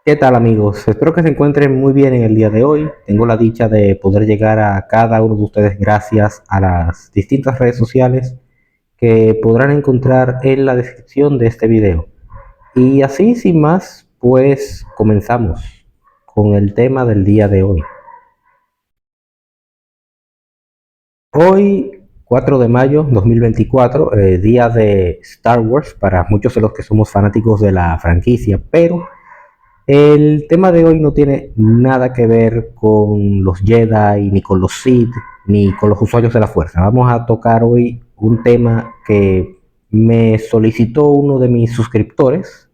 ¿Qué tal amigos? Espero que se encuentren muy bien en el día de hoy. Tengo la dicha de poder llegar a cada uno de ustedes gracias a las distintas redes sociales que podrán encontrar en la descripción de este video. Y así, sin más, pues comenzamos con el tema del día de hoy. Hoy, 4 de mayo 2024, día de Star Wars para muchos de los que somos fanáticos de la franquicia, pero el tema de hoy no tiene nada que ver con los Jedi, ni con los Sith, ni con los usuarios de la fuerza. Vamos a tocar hoy un tema que me solicitó uno de mis suscriptores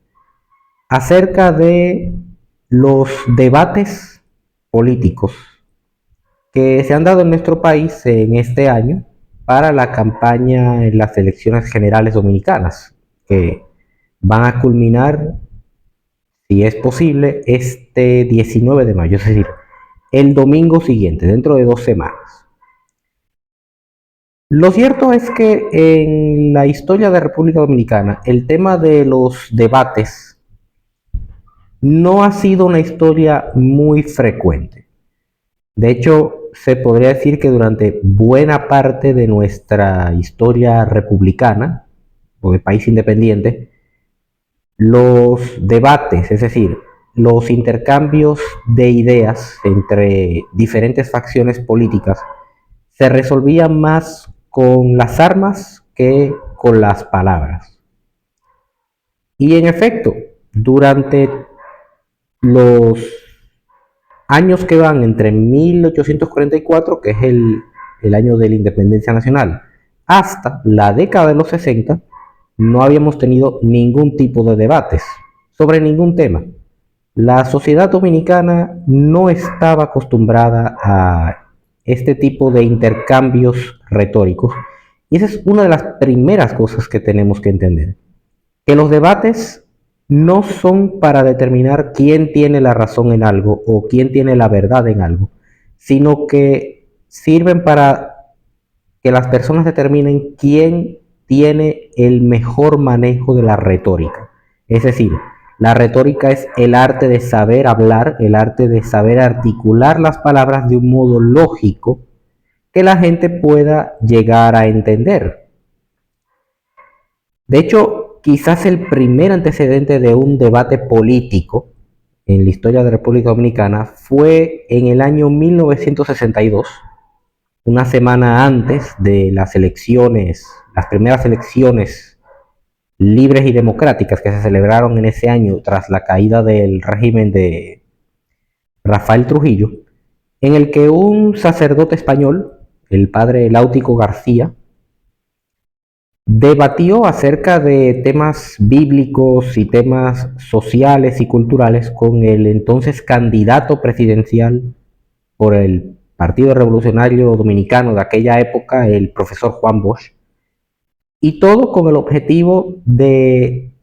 acerca de los debates políticos que se han dado en nuestro país en este año para la campaña en las elecciones generales dominicanas, que van a culminar, si es posible, este 19 de mayo, es decir, el domingo siguiente, dentro de 2 semanas. Lo cierto es que en la historia de República Dominicana, el tema de los debates no ha sido una historia muy frecuente. De hecho, se podría decir que durante buena parte de nuestra historia republicana, o de país independiente, los debates, es decir, los intercambios de ideas entre diferentes facciones políticas, se resolvían más con las armas que con las palabras. Y en efecto, durante los años que van entre 1844, que es el año de la independencia nacional, hasta la década de los 60, no habíamos tenido ningún tipo de debates sobre ningún tema. La sociedad dominicana no estaba acostumbrada a este tipo de intercambios retóricos, y esa es una de las primeras cosas que tenemos que entender, que los debates no son para determinar quién tiene la razón en algo o quién tiene la verdad en algo, sino que sirven para que las personas determinen quién tiene el mejor manejo de la retórica. Es decir, la retórica es el arte de saber hablar, el arte de saber articular las palabras de un modo lógico que la gente pueda llegar a entender. De hecho, quizás el primer antecedente de un debate político en la historia de la República Dominicana fue en el año 1962, una semana antes de las elecciones, las primeras elecciones libres y democráticas que se celebraron en ese año tras la caída del régimen de Rafael Trujillo, en el que un sacerdote español, el padre Láutico García, debatió acerca de temas bíblicos y temas sociales y culturales con el entonces candidato presidencial por el Partido Revolucionario Dominicano de aquella época, el profesor Juan Bosch, y todo con el objetivo de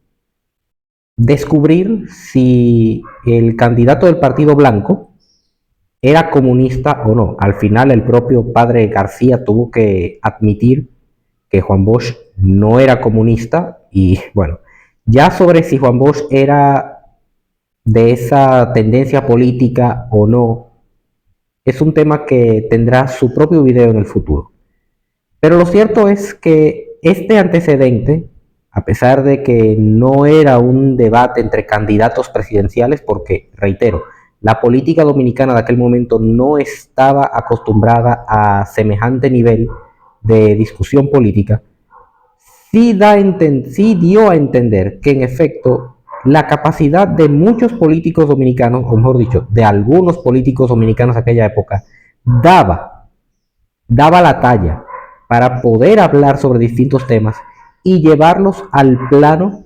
descubrir si el candidato del Partido Blanco era comunista o no. Al final el propio padre García tuvo que admitir que Juan Bosch no era comunista, y bueno, ya sobre si Juan Bosch era de esa tendencia política o no, es un tema que tendrá su propio video en el futuro. Pero lo cierto es que este antecedente, a pesar de que no era un debate entre candidatos presidenciales, porque, reitero, la política dominicana de aquel momento no estaba acostumbrada a semejante nivel de discusión política, sí dio a entender que en efecto la capacidad de muchos políticos dominicanos, o mejor dicho, de algunos políticos dominicanos de aquella época, daba la talla para poder hablar sobre distintos temas y llevarlos al plano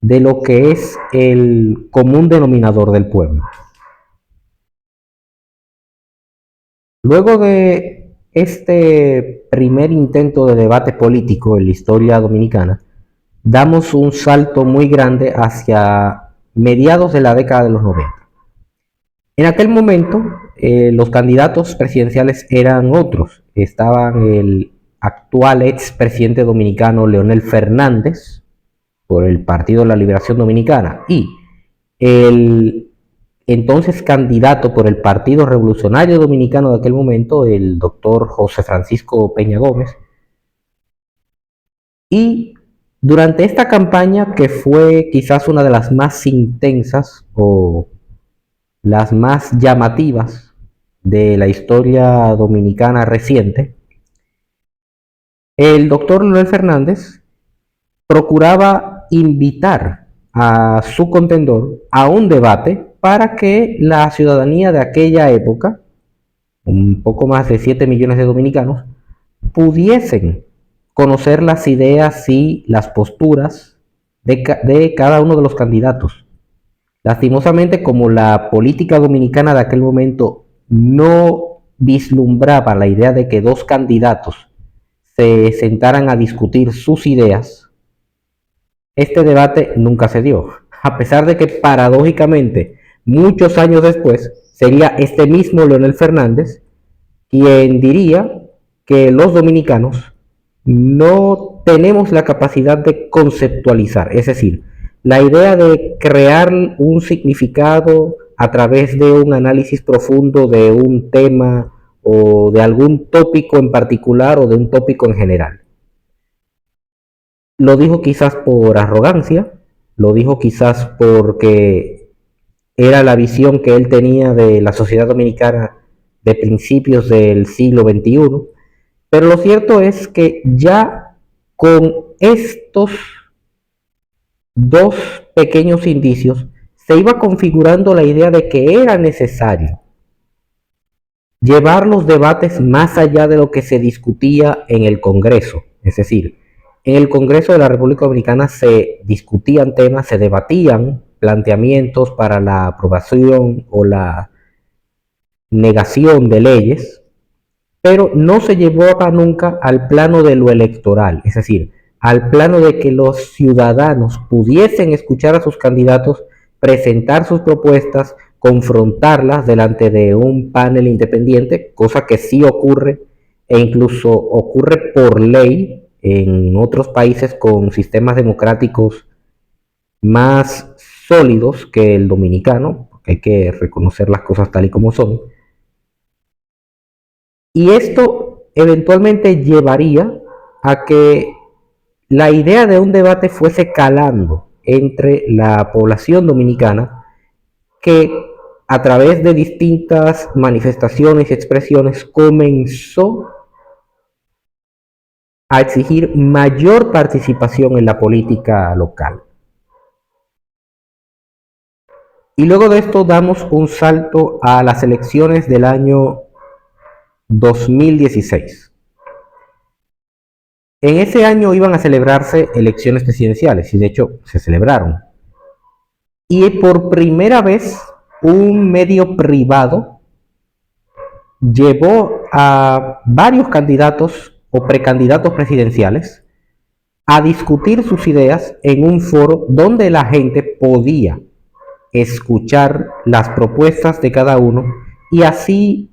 de lo que es el común denominador del pueblo. Luego de este primer intento de debate político en la historia dominicana, damos un salto muy grande hacia mediados de la década de los 90. En aquel momento, los candidatos presidenciales eran otros. Estaban el actual expresidente dominicano Leonel Fernández por el Partido de la Liberación Dominicana y el entonces candidato por el Partido Revolucionario Dominicano de aquel momento, el doctor José Francisco Peña Gómez. Y durante esta campaña, que fue quizás una de las más intensas o las más llamativas de la historia dominicana reciente, el doctor Leonel Fernández procuraba invitar a su contendor a un debate para que la ciudadanía de aquella época, un poco más de 7 millones de dominicanos, pudiesen conocer las ideas y las posturas de cada uno de los candidatos. Lastimosamente, como la política dominicana de aquel momento no vislumbraba la idea de que dos candidatos se sentaran a discutir sus ideas, este debate nunca se dio, a pesar de que paradójicamente muchos años después sería este mismo Leonel Fernández quien diría que los dominicanos no tenemos la capacidad de conceptualizar, es decir, la idea de crear un significado a través de un análisis profundo de un tema o de algún tópico en particular o de un tópico en general. Lo dijo quizás por arrogancia, lo dijo quizás porque era la visión que él tenía de la sociedad dominicana de principios del siglo XXI, pero lo cierto es que ya con estos dos pequeños indicios se iba configurando la idea de que era necesario llevar los debates más allá de lo que se discutía en el Congreso. Es decir, en el Congreso de la República Dominicana se discutían temas, se debatían planteamientos para la aprobación o la negación de leyes, pero no se llevaba nunca al plano de lo electoral, es decir, al plano de que los ciudadanos pudiesen escuchar a sus candidatos, presentar sus propuestas, confrontarlas delante de un panel independiente, cosa que sí ocurre e incluso ocurre por ley en otros países con sistemas democráticos más sólidos que el dominicano, porque hay que reconocer las cosas tal y como son. Y esto eventualmente llevaría a que la idea de un debate fuese calando entre la población dominicana, que a través de distintas manifestaciones y expresiones comenzó a exigir mayor participación en la política local. Y luego de esto damos un salto a las elecciones del año 2016. En ese año iban a celebrarse elecciones presidenciales y de hecho se celebraron. Y por primera vez un medio privado llevó a varios candidatos o precandidatos presidenciales a discutir sus ideas en un foro donde la gente podía escuchar las propuestas de cada uno y así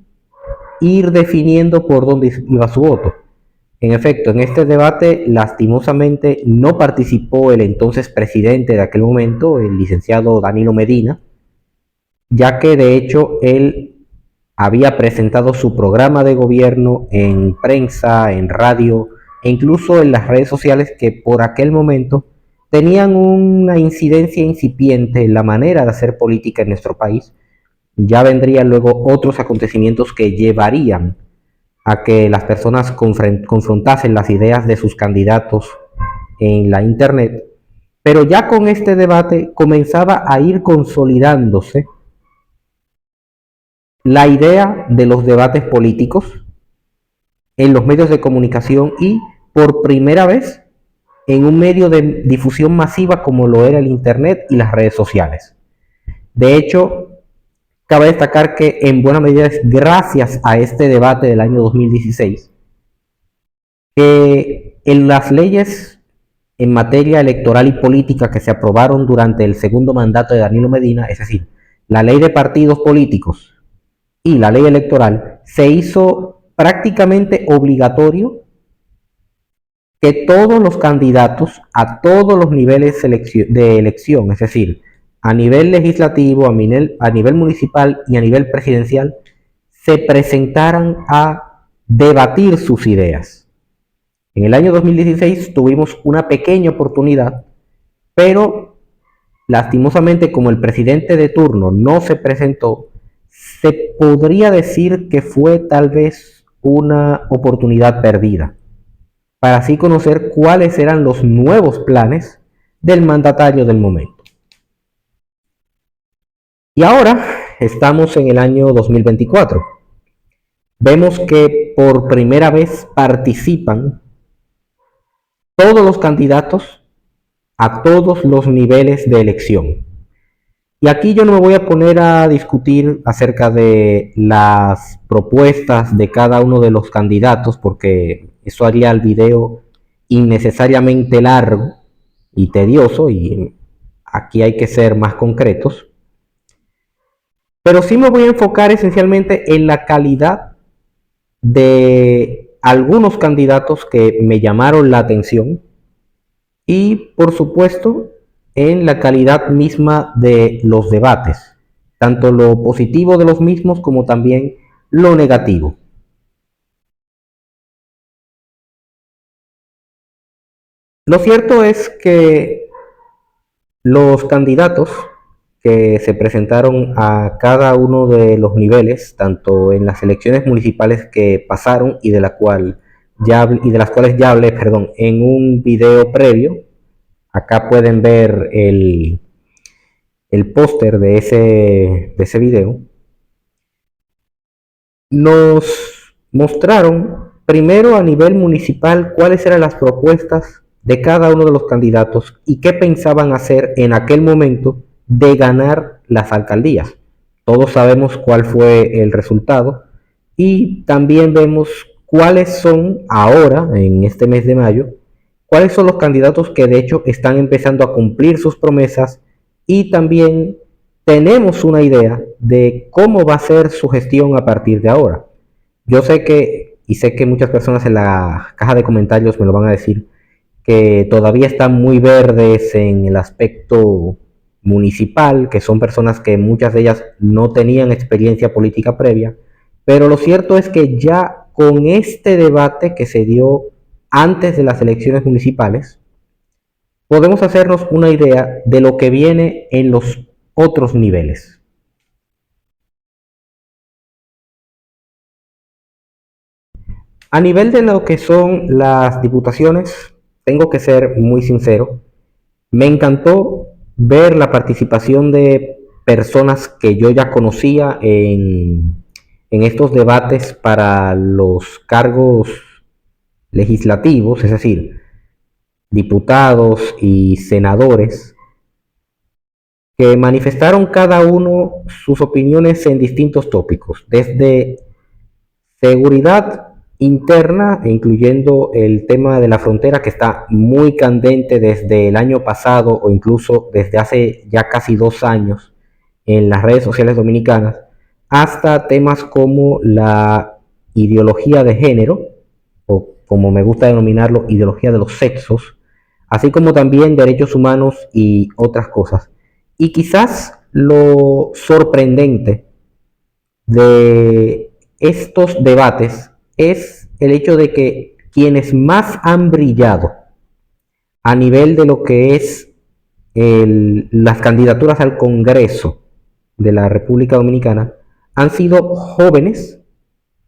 ir definiendo por dónde iba su voto. En efecto, en este debate lastimosamente no participó el entonces presidente de aquel momento, el licenciado Danilo Medina, ya que de hecho él había presentado su programa de gobierno en prensa, en radio e incluso en las redes sociales que por aquel momento tenían una incidencia incipiente en la manera de hacer política en nuestro país. Ya vendrían luego otros acontecimientos que llevarían a que las personas confrontasen las ideas de sus candidatos en la internet, pero ya con este debate comenzaba a ir consolidándose la idea de los debates políticos en los medios de comunicación y por primera vez en un medio de difusión masiva como lo era el internet y las redes sociales. De hecho, cabe destacar que en buena medida es gracias a este debate del año 2016 que en las leyes en materia electoral y política que se aprobaron durante el segundo mandato de Danilo Medina, es decir, la ley de partidos políticos y la ley electoral, se hizo prácticamente obligatorio que todos los candidatos a todos los niveles de elección, es decir, a nivel legislativo, a nivel municipal y a nivel presidencial, se presentaran a debatir sus ideas. En el año 2016 tuvimos una pequeña oportunidad, pero lastimosamente como el presidente de turno no se presentó, se podría decir que fue tal vez una oportunidad perdida, para así conocer cuáles eran los nuevos planes del mandatario del momento. Y ahora estamos en el año 2024. Vemos que por primera vez participan todos los candidatos a todos los niveles de elección. Y aquí yo no me voy a poner a discutir acerca de las propuestas de cada uno de los candidatos, porque eso haría el video innecesariamente largo y tedioso, y aquí hay que ser más concretos. Pero sí me voy a enfocar esencialmente en la calidad de algunos candidatos que me llamaron la atención y, por supuesto, en la calidad misma de los debates, tanto lo positivo de los mismos como también lo negativo. Lo cierto es que los candidatos que se presentaron a cada uno de los niveles, tanto en las elecciones municipales que pasaron y de las cuales ya hablé, en un video previo. Acá pueden ver el póster de ese video. Nos mostraron primero a nivel municipal cuáles eran las propuestas de cada uno de los candidatos y qué pensaban hacer en aquel momento de ganar las alcaldías. Todos sabemos cuál fue el resultado y también vemos cuáles son ahora, en este mes de mayo, cuáles son los candidatos que de hecho están empezando a cumplir sus promesas, y también tenemos una idea de cómo va a ser su gestión a partir de ahora. Yo sé que muchas personas en la caja de comentarios me lo van a decir, que todavía están muy verdes en el aspecto municipal, que son personas que muchas de ellas no tenían experiencia política previa, pero lo cierto es que ya con este debate que se dio antes de las elecciones municipales, podemos hacernos una idea de lo que viene en los otros niveles. A nivel de lo que son las diputaciones, tengo que ser muy sincero, me encantó ver la participación de personas que yo ya conocía en estos debates para los cargos legislativos, es decir, diputados y senadores, que manifestaron cada uno sus opiniones en distintos tópicos, desde seguridad interna, incluyendo el tema de la frontera, que está muy candente desde el año pasado o incluso desde hace ya casi 2 años en las redes sociales dominicanas, hasta temas como la ideología de género, o como me gusta denominarlo, ideología de los sexos, así como también derechos humanos y otras cosas. Y quizás lo sorprendente de estos debates es el hecho de que quienes más han brillado a nivel de lo que es las candidaturas al Congreso de la República Dominicana han sido jóvenes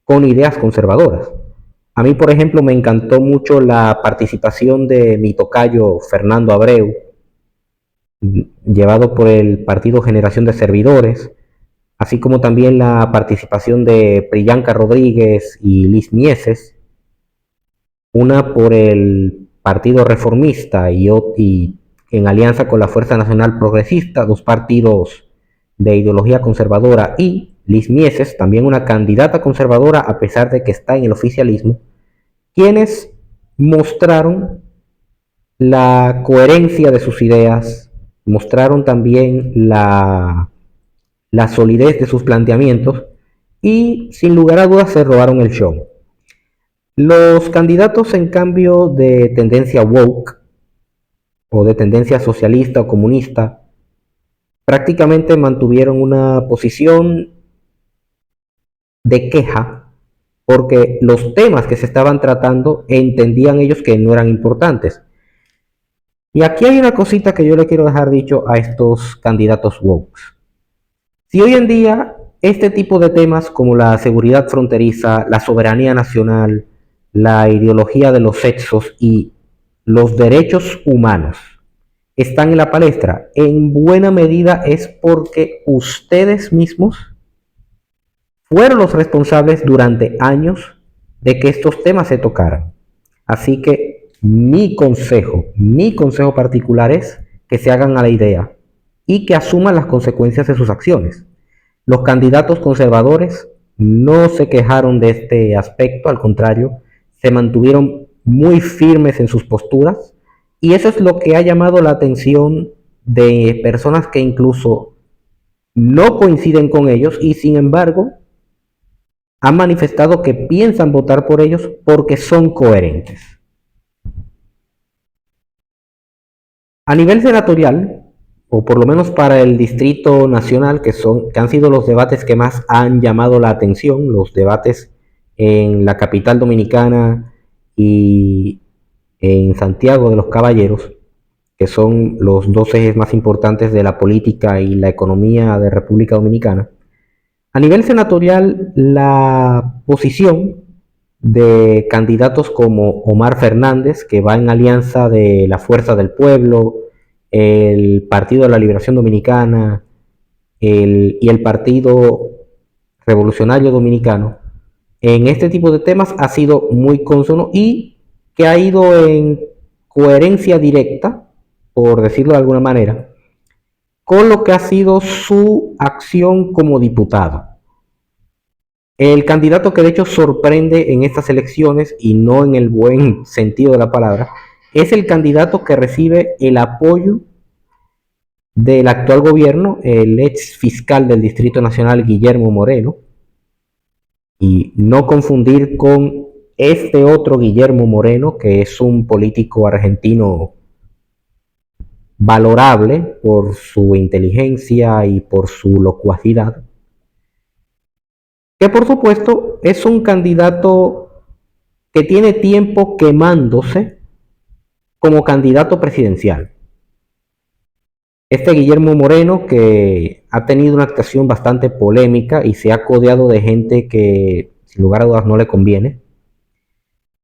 con ideas conservadoras. A mí, por ejemplo, me encantó mucho la participación de mi tocayo Fernando Abreu, llevado por el Partido Generación de Servidores, así como también la participación de Priyanka Rodríguez y Liz Mieses, una por el Partido Reformista y en alianza con la Fuerza Nacional Progresista, dos partidos de ideología conservadora, y Liz Mieses, también una candidata conservadora a pesar de que está en el oficialismo, quienes mostraron la coherencia de sus ideas, mostraron también la solidez de sus planteamientos y sin lugar a dudas se robaron el show. Los candidatos, en cambio, de tendencia woke o de tendencia socialista o comunista, prácticamente mantuvieron una posición de queja porque los temas que se estaban tratando entendían ellos que no eran importantes. Y aquí hay una cosita que yo le quiero dejar dicho a estos candidatos woke. Si hoy en día este tipo de temas como la seguridad fronteriza, la soberanía nacional, la ideología de los sexos y los derechos humanos están en la palestra, en buena medida es porque ustedes mismos fueron los responsables durante años de que estos temas se tocaran. Así que mi consejo particular es que se hagan a la idea y que asuman las consecuencias de sus acciones. Los candidatos conservadores no se quejaron de este aspecto, al contrario, se mantuvieron muy firmes en sus posturas y eso es lo que ha llamado la atención de personas que incluso no coinciden con ellos y sin embargo han manifestado que piensan votar por ellos porque son coherentes. A nivel senatorial, o por lo menos para el Distrito Nacional, que han sido los debates que más han llamado la atención, los debates en la capital dominicana y en Santiago de los Caballeros, que son los dos ejes más importantes de la política y la economía de República Dominicana. A nivel senatorial, la posición de candidatos como Omar Fernández, que va en alianza de la Fuerza del Pueblo, el Partido de la Liberación Dominicana y el Partido Revolucionario Dominicano, en este tipo de temas ha sido muy consono y que ha ido en coherencia directa, por decirlo de alguna manera, con lo que ha sido su acción como diputado. El candidato que de hecho sorprende en estas elecciones, y no en el buen sentido de la palabra, es el candidato que recibe el apoyo del actual gobierno, el ex fiscal del Distrito Nacional, Guillermo Moreno, y no confundir con este otro Guillermo Moreno, que es un político argentino valorable por su inteligencia y por su locuacidad, que por supuesto es un candidato que tiene tiempo quemándose como candidato presidencial. Este Guillermo Moreno, que ha tenido una actuación bastante polémica y se ha codeado de gente que sin lugar a dudas no le conviene,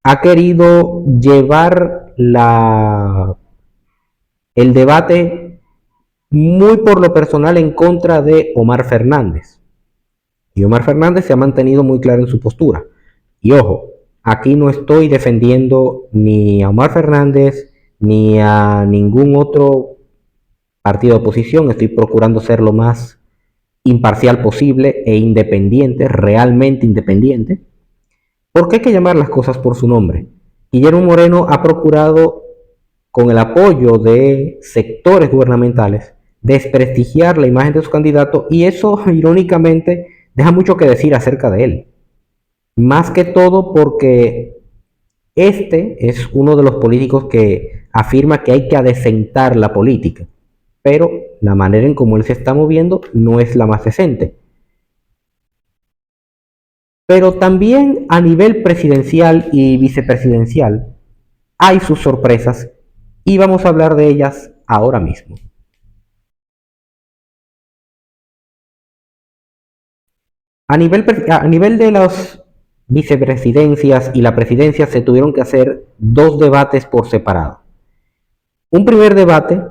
ha querido llevar el debate muy por lo personal en contra de Omar Fernández. Y Omar Fernández se ha mantenido muy claro en su postura. Y ojo, aquí no estoy defendiendo ni a Omar Fernández ni a ningún otro partido de oposición. Estoy procurando ser lo más imparcial posible e independiente, realmente independiente, porque hay que llamar las cosas por su nombre. Guillermo Moreno ha procurado, con el apoyo de sectores gubernamentales, desprestigiar la imagen de su candidato y eso, irónicamente, deja mucho que decir acerca de él. Más que todo porque este es uno de los políticos que afirma que hay que adecentar la política, pero la manera en cómo él se está moviendo no es la más decente. Pero también a nivel presidencial y vicepresidencial hay sus sorpresas y vamos a hablar de ellas ahora mismo. A nivel de las vicepresidencias y la presidencia se tuvieron que hacer dos debates por separado. Un primer debate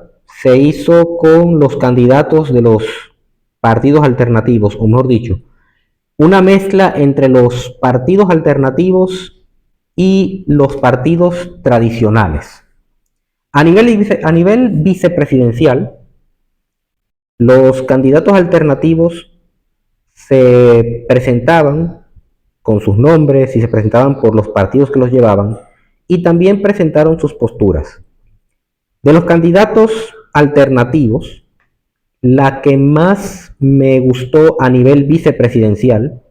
se hizo con los candidatos de los partidos alternativos, o mejor dicho, una mezcla entre los partidos alternativos y los partidos tradicionales. A nivel vicepresidencial, los candidatos alternativos se presentaban con sus nombres y se presentaban por los partidos que los llevaban y también presentaron sus posturas. De los candidatos alternativos, la que más me gustó a nivel vicepresidencial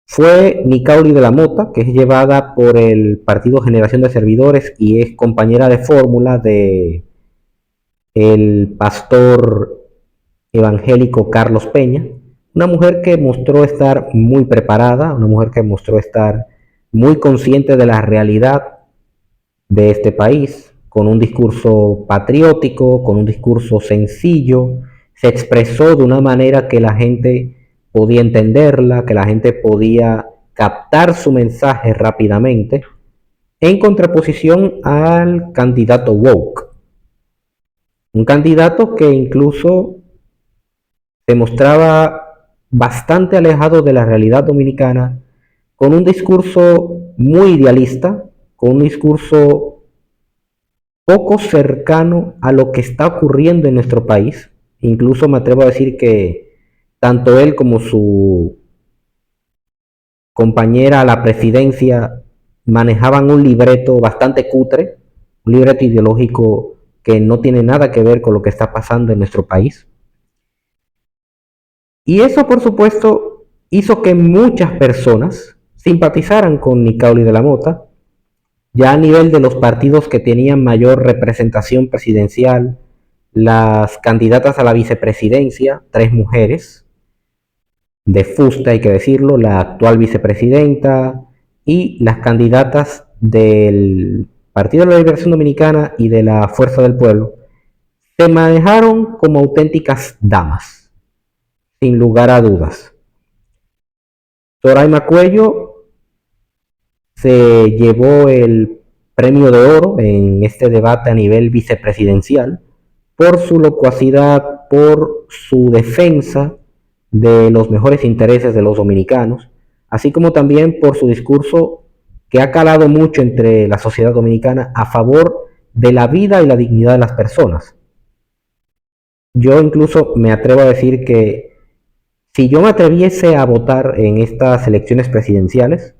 fue Nicauli de la Mota, que es llevada por el Partido Generación de Servidores y es compañera de fórmula el pastor evangélico Carlos Peña, una mujer que mostró estar muy preparada, una mujer que mostró estar muy consciente de la realidad de este país, con un discurso patriótico, con un discurso sencillo, se expresó de una manera que la gente podía entenderla, que la gente podía captar su mensaje rápidamente, en contraposición al candidato woke, un candidato que incluso se mostraba bastante alejado de la realidad dominicana, con un discurso muy idealista, con un discurso poco cercano a lo que está ocurriendo en nuestro país. Incluso me atrevo a decir que tanto él como su compañera a la presidencia manejaban un libreto bastante cutre, un libreto ideológico que no tiene nada que ver con lo que está pasando en nuestro país. Y eso, por supuesto, hizo que muchas personas simpatizaran con Nicauli de la Mota, ya a nivel de los partidos que tenían mayor representación presidencial, las candidatas a la vicepresidencia, 3 mujeres, de fusta hay que decirlo, la actual vicepresidenta y las candidatas del Partido de la Liberación Dominicana y de la Fuerza del Pueblo, se manejaron como auténticas damas, sin lugar a dudas. Soraima Cuello se llevó el premio de oro en este debate a nivel vicepresidencial por su locuacidad, por su defensa de los mejores intereses de los dominicanos, así como también por su discurso que ha calado mucho entre la sociedad dominicana a favor de la vida y la dignidad de las personas. Yo incluso me atrevo a decir que si yo me atreviese a votar en estas elecciones presidenciales,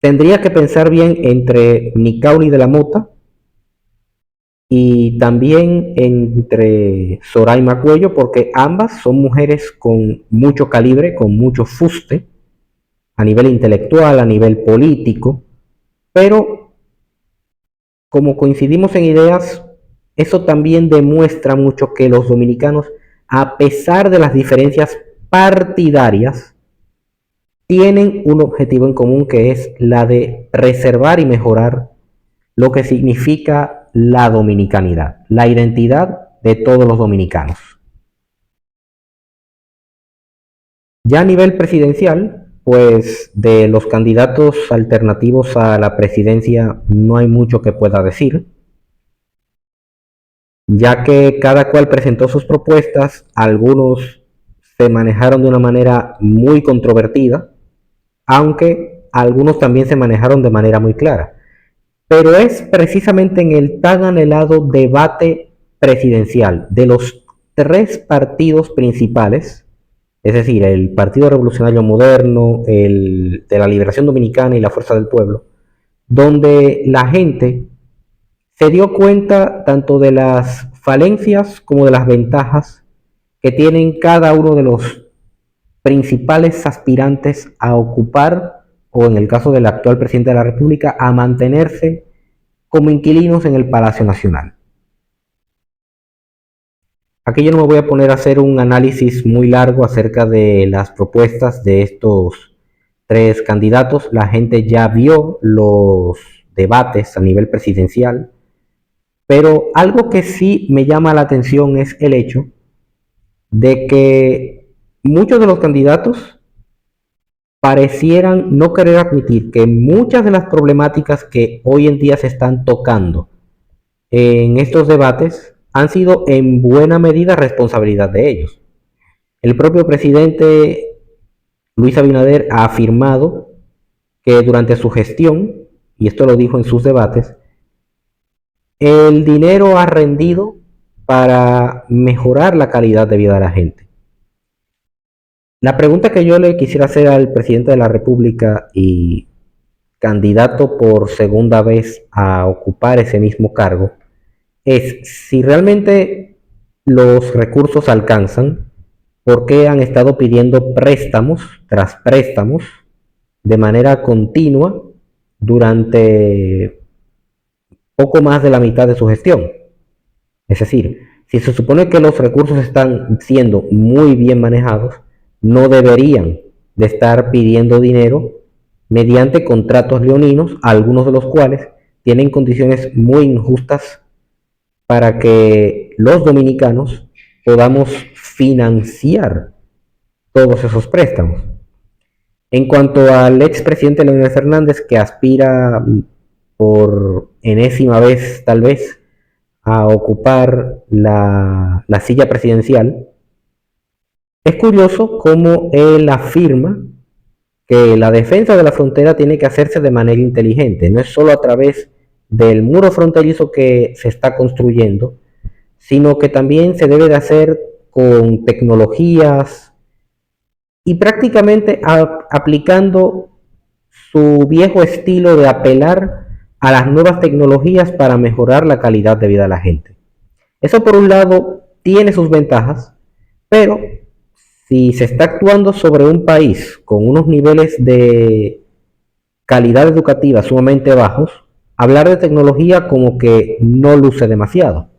tendría que pensar bien entre Nicauli de la Mota y también entre Soraima Cuello, porque ambas son mujeres con mucho calibre, con mucho fuste, a nivel intelectual, a nivel político, pero como coincidimos en ideas, eso también demuestra mucho que los dominicanos, a pesar de las diferencias partidarias, tienen un objetivo en común que es la de preservar y mejorar lo que significa la dominicanidad, la identidad de todos los dominicanos. Ya a nivel presidencial, pues de los candidatos alternativos a la presidencia no hay mucho que pueda decir, ya que cada cual presentó sus propuestas, algunos se manejaron de una manera muy controvertida, aunque algunos también se manejaron de manera muy clara. Pero es precisamente en el tan anhelado debate presidencial de los 3 partidos principales, es decir, el Partido Revolucionario Moderno, el de la Liberación Dominicana y la Fuerza del Pueblo, donde la gente se dio cuenta tanto de las falencias como de las ventajas que tienen cada uno de los principales aspirantes a ocupar, o en el caso del actual presidente de la República, a mantenerse como inquilinos en el Palacio Nacional. Aquí yo no me voy a poner a hacer un análisis muy largo acerca de las propuestas de estos 3 candidatos. La gente ya vio los debates a nivel presidencial, pero algo que sí me llama la atención es el hecho de que muchos de los candidatos parecieran no querer admitir que muchas de las problemáticas que hoy en día se están tocando en estos debates han sido en buena medida responsabilidad de ellos. El propio presidente Luis Abinader ha afirmado que durante su gestión, y esto lo dijo en sus debates, el dinero ha rendido para mejorar la calidad de vida de la gente. La pregunta que yo le quisiera hacer al presidente de la República y candidato por segunda vez a ocupar ese mismo cargo es si realmente los recursos alcanzan, por qué han estado pidiendo préstamos tras préstamos de manera continua durante poco más de la mitad de su gestión. Es decir, si se supone que los recursos están siendo muy bien manejados, no deberían de estar pidiendo dinero mediante contratos leoninos, algunos de los cuales tienen condiciones muy injustas para que los dominicanos podamos financiar todos esos préstamos. En cuanto al expresidente Leonel Fernández, que aspira por enésima vez tal vez a ocupar la silla presidencial, es curioso cómo él afirma que la defensa de la frontera tiene que hacerse de manera inteligente, no es solo a través del muro fronterizo que se está construyendo, sino que también se debe de hacer con tecnologías y prácticamente aplicando su viejo estilo de apelar a las nuevas tecnologías para mejorar la calidad de vida de la gente. Eso por un lado tiene sus ventajas, pero si se está actuando sobre un país con unos niveles de calidad educativa sumamente bajos, hablar de tecnología como que no luce demasiado.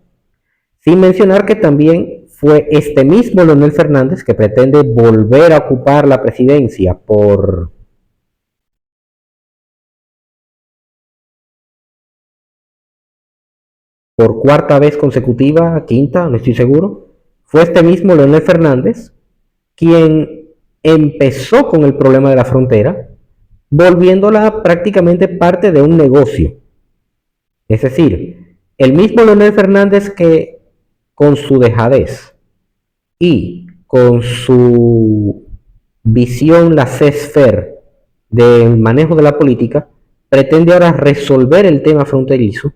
Sin mencionar que también fue este mismo Leonel Fernández que pretende volver a ocupar la presidencia por cuarta vez consecutiva, quinta, no estoy seguro. Fue este mismo Leonel Fernández quien empezó con el problema de la frontera, volviéndola prácticamente parte de un negocio. Es decir, el mismo Leonel Fernández que con su dejadez y con su visión laissez-faire del manejo de la política, pretende ahora resolver el tema fronterizo.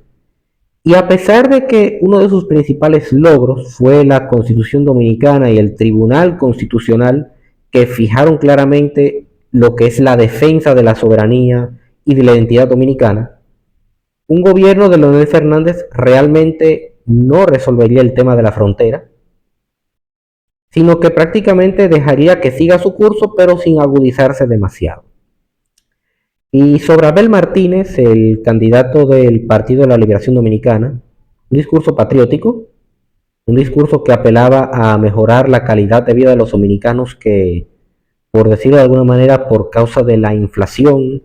Y a pesar de que uno de sus principales logros fue la Constitución Dominicana y el Tribunal Constitucional, que fijaron claramente lo que es la defensa de la soberanía y de la identidad dominicana, un gobierno de Leonel Fernández realmente no resolvería el tema de la frontera, sino que prácticamente dejaría que siga su curso, pero sin agudizarse demasiado. Y sobre Abel Martínez, el candidato del Partido de la Liberación Dominicana, un discurso patriótico, un discurso que apelaba a mejorar la calidad de vida de los dominicanos que, por decirlo de alguna manera, por causa de la inflación,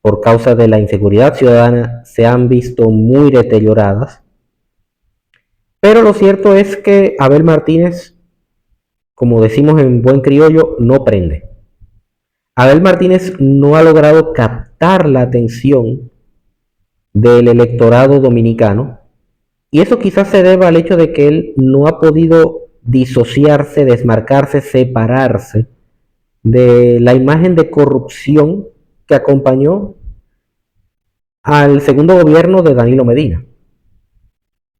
por causa de la inseguridad ciudadana, se han visto muy deterioradas. Pero lo cierto es que Abel Martínez, como decimos en buen criollo, no prende. Abel Martínez no ha logrado captar la atención del electorado dominicano y eso quizás se deba al hecho de que él no ha podido disociarse, desmarcarse, separarse de la imagen de corrupción que acompañó al segundo gobierno de Danilo Medina.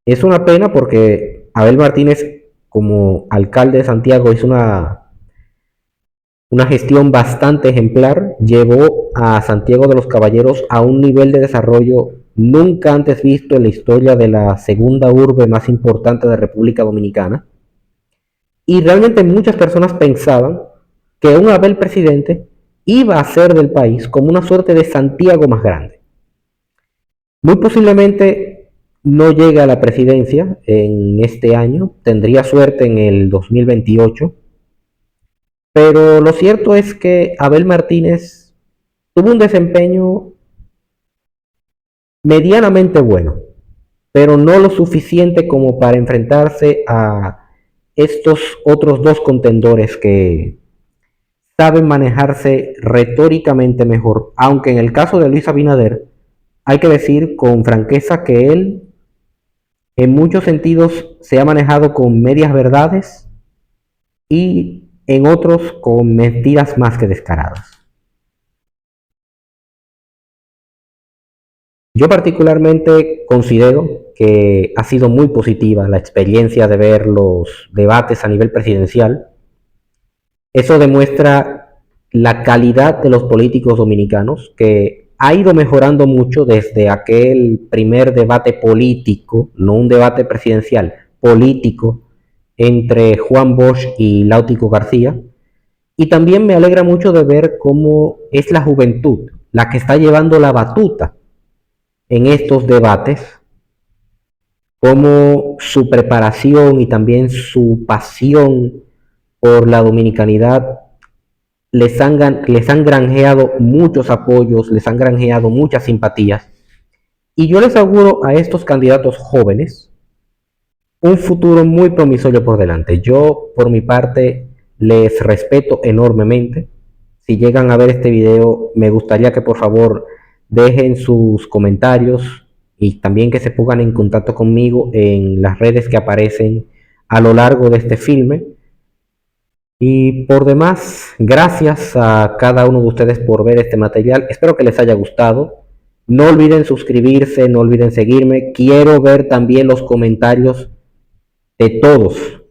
Es una pena porque Abel Martínez, como alcalde de Santiago, hizo una gestión bastante ejemplar, llevó a Santiago de los Caballeros a un nivel de desarrollo nunca antes visto en la historia de la segunda urbe más importante de República Dominicana. Y realmente muchas personas pensaban que un Abel presidente iba a hacer del país como una suerte de Santiago más grande. Muy posiblemente no llegue a la presidencia en este año, tendría suerte en el 2028, pero lo cierto es que Abel Martínez tuvo un desempeño medianamente bueno, pero no lo suficiente como para enfrentarse a estos otros dos contendores que saben manejarse retóricamente mejor, aunque en el caso de Luis Abinader hay que decir con franqueza que él en muchos sentidos se ha manejado con medias verdades y en otros con mentiras más que descaradas. Yo particularmente considero que ha sido muy positiva la experiencia de ver los debates a nivel presidencial. Eso demuestra la calidad de los políticos dominicanos, que ha ido mejorando mucho desde aquel primer debate político, no un debate presidencial, político, entre Juan Bosch y Láutico García. Y también me alegra mucho de ver cómo es la juventud la que está llevando la batuta en estos debates, cómo su preparación y también su pasión por la dominicanidad les han granjeado muchos apoyos, les han granjeado muchas simpatías. Y yo les auguro a estos candidatos jóvenes un futuro muy promisorio por delante. Yo, por mi parte, les respeto enormemente. Si llegan a ver este video, me gustaría que por favor dejen sus comentarios y también que se pongan en contacto conmigo en las redes que aparecen a lo largo de este filme. Y por demás, gracias a cada uno de ustedes por ver este material. Espero que les haya gustado. No olviden suscribirse, no olviden seguirme. Quiero ver también los comentarios de todos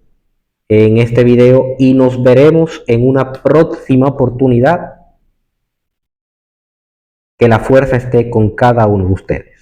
en este video y nos veremos en una próxima oportunidad. Que la fuerza esté con cada uno de ustedes.